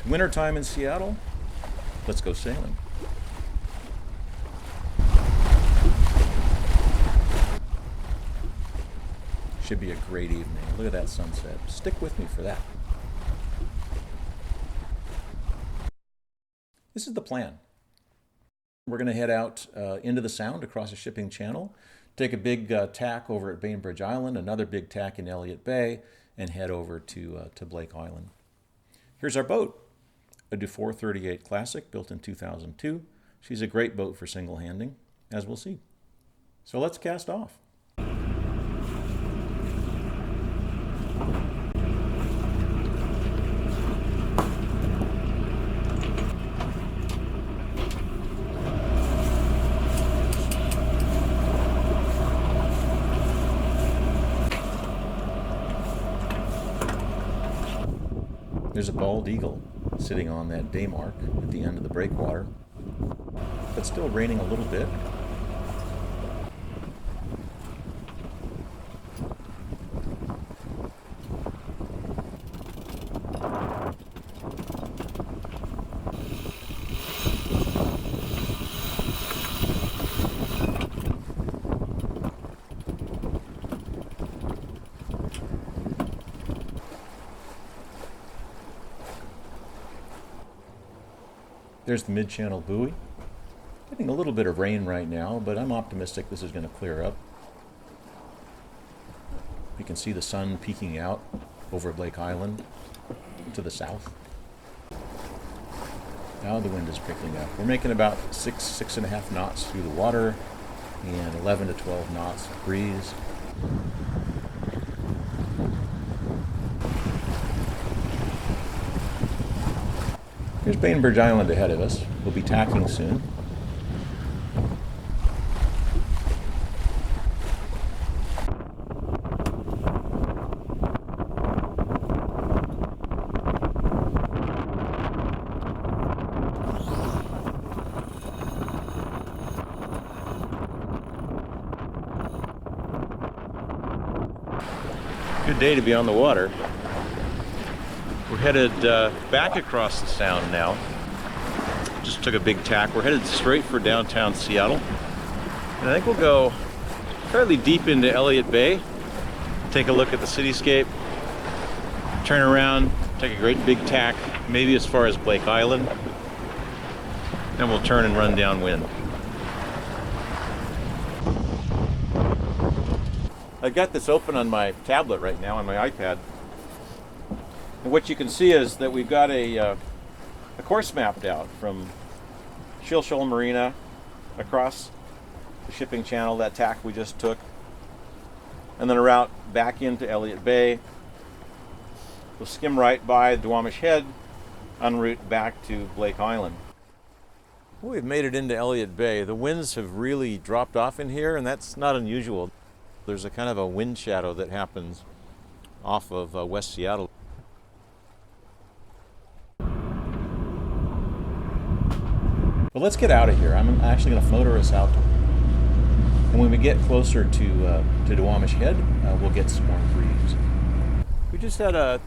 It's wintertime in Seattle. Let's go sailing. Should be a great evening. Look at that sunset. Stick with me for that. This is the plan. We're going to head out into the Sound across the shipping channel, take a big tack over at Bainbridge Island, another big tack in Elliott Bay, and head over to Blake Island. Here's our boat, a Dufour 38 Classic built in 2002. She's a great boat for single handing, as we'll see. So let's cast off. There's a bald eagle sitting on that day mark at the end of the breakwater, but still raining a little bit. There's the mid-channel buoy. Getting a little bit of rain right now, but I'm optimistic this is going to clear up. You can see the sun peeking out over Blake Island to the south. Now the wind is picking up. We're making about 6.5 knots through the water and 11 to 12 knots of breeze. Here's Bainbridge Island ahead of us. We'll be tacking soon. Good day to be on the water. We're headed back across the Sound now. Just took a big tack. We're headed straight for downtown Seattle. And I think we'll go fairly deep into Elliott Bay, take a look at the cityscape, turn around, take a great big tack, maybe as far as Blake Island. Then we'll turn and run downwind. I've got this open on my tablet right now, on my iPad. And what you can see is that we've got a course mapped out from Shoal Marina across the shipping channel, that tack we just took, and then a route back into Elliott Bay. We'll skim right by Duwamish Head, en route back to Blake Island. Well, we've made it into Elliott Bay. The winds have really dropped off in here, and that's not unusual. There's a kind of a wind shadow that happens off of West Seattle. But let's get out of here. I'm actually going to motor us out. And when we get closer to Duwamish Head, we'll get some more breeze. We just had a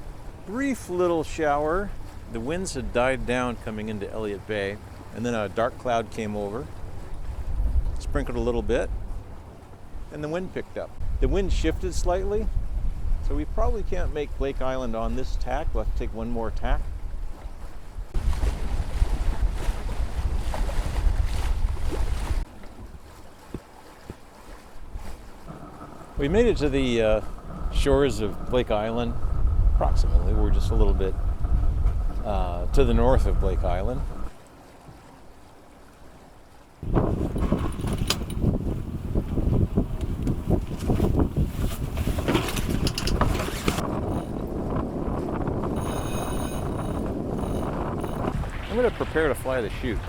brief little shower. The winds had died down coming into Elliott Bay, and then a dark cloud came over, sprinkled a little bit, and the wind picked up. The wind shifted slightly, so we probably can't make Blake Island on this tack. We'll have to take one more tack. We made it to the shores of Blake Island, approximately. We're just a little bit to the north of Blake Island. I'm going to prepare to fly the chute,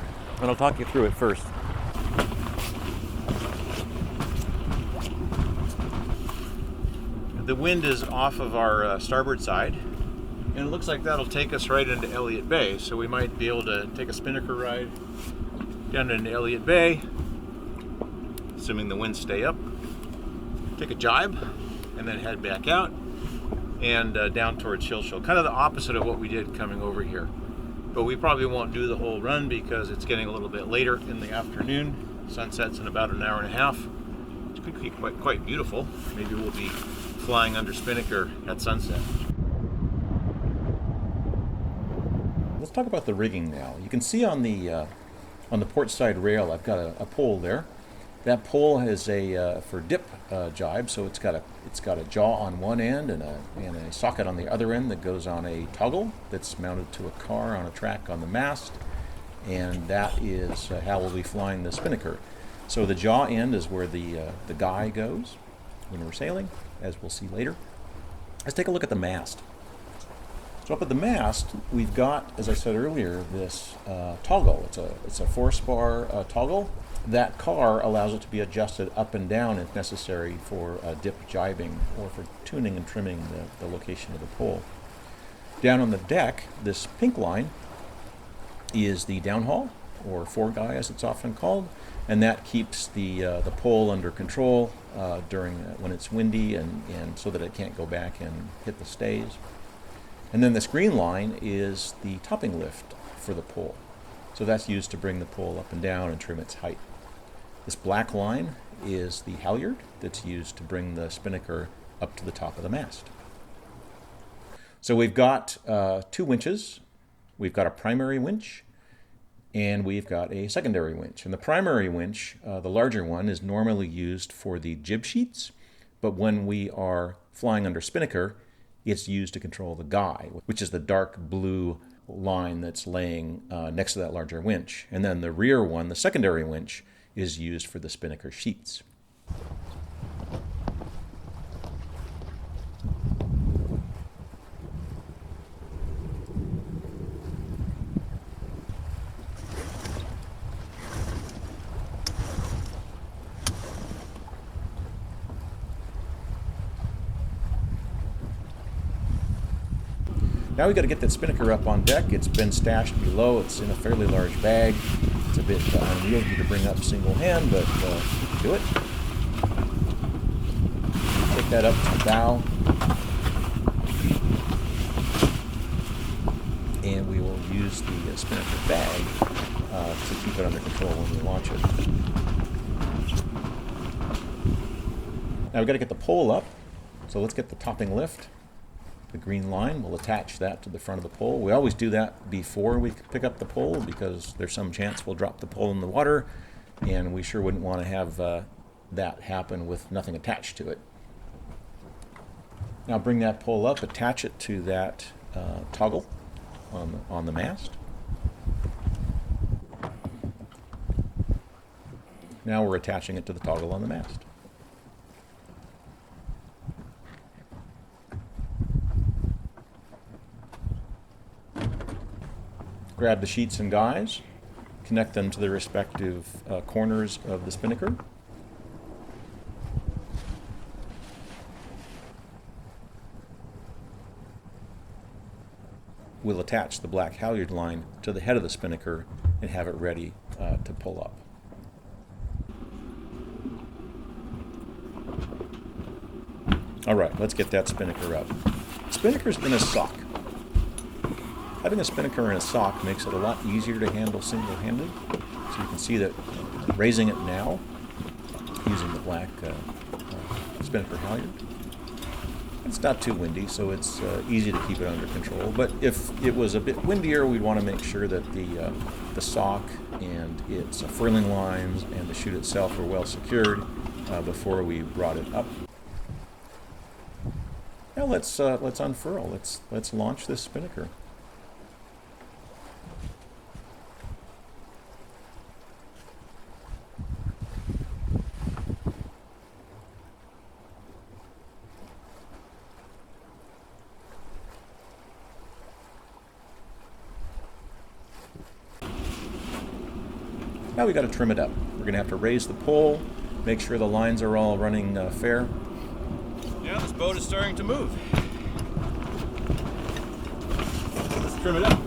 and I'll talk you through it first. The wind is off of our starboard side, and it looks like that'll take us right into Elliott Bay, so we might be able to take a Spinnaker ride down into Elliott Bay, assuming the winds stay up, take a jibe, and then head back out and down towards Shoal. Kind of the opposite of what we did coming over here. but we probably won't do the whole run because it's getting a little bit later in the afternoon. Sunset's in about an hour and a half. It could be quite beautiful. Maybe we'll be flying under Spinnaker at sunset. Let's talk about the rigging now. You can see on the port side rail, I've got a pole there. That pole has a for dip jibe, so it's got a jaw on one end and a socket on the other end that goes on a toggle that's mounted to a car on a track on the mast, and that is how we'll be flying the Spinnaker. So the jaw end is where the guy goes when we're sailing, as we'll see later. Let's take a look at the mast. So up at the mast, we've got, as I said earlier, this toggle. It's a force bar toggle. That car allows it to be adjusted up and down if necessary for dip jibing or for tuning and trimming the location of the pole. Down on the deck, this pink line is the downhaul, or foreguy as it's often called, and that keeps the pole under control during when it's windy and so that it can't go back and hit the stays. And then this green line is the topping lift for the pole. So that's used to bring the pole up and down and trim its height. This black line is the halyard that's used to bring the Spinnaker up to the top of the mast. So we've got 2 winches. We've got a primary winch and we've got a secondary winch. And the primary winch, the larger one, is normally used for the jib sheets, but when we are flying under Spinnaker, it's used to control the guy, which is the dark blue line that's laying next to that larger winch. And then the rear one, the secondary winch, is used for the Spinnaker sheets. Now we've got to get that Spinnaker up on deck. It's been stashed below. It's in a fairly large bag. It's a bit unwieldy to bring up single hand, but we can do it. Take that up to the bow. And we will use the Spinnaker bag to keep it under control when we launch it. Now we've got to get the pole up. So let's get the topping lift. The green line, we'll attach that to the front of the pole. We always do that before we pick up the pole because there's some chance we'll drop the pole in the water, and we sure wouldn't want to have that happen with nothing attached to it. Now bring that pole up, attach it to that toggle on the mast. Now we're attaching it to the toggle on the mast. Grab the sheets and guys, connect them to the respective corners of the Spinnaker. We'll attach the black halyard line to the head of the Spinnaker and have it ready to pull up. All right, let's get that Spinnaker up. Spinnaker's in a sock. Having a Spinnaker in a sock makes it a lot easier to handle single-handed. So you can see that raising it now, using the black Spinnaker halyard, it's not too windy, so it's easy to keep it under control. But if it was a bit windier, we'd want to make sure that the sock and its furling lines and the chute itself were well secured before we brought it up. Now let's unfurl. Let's launch this Spinnaker. Now we've got to trim it up. We're going to have to raise the pole, make sure the lines are all running fair. Yeah, this boat is starting to move. Let's trim it up.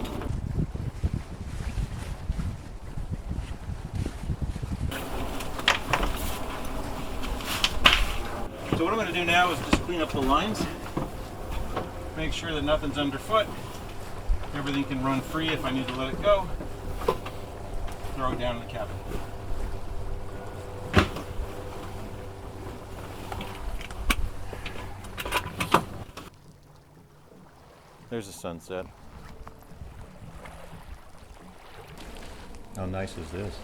So what I'm going to do now is just clean up the lines, make sure that nothing's underfoot, Everything can run free if I need to let it go. Throw it down in the cabin. There's the sunset. How nice is this?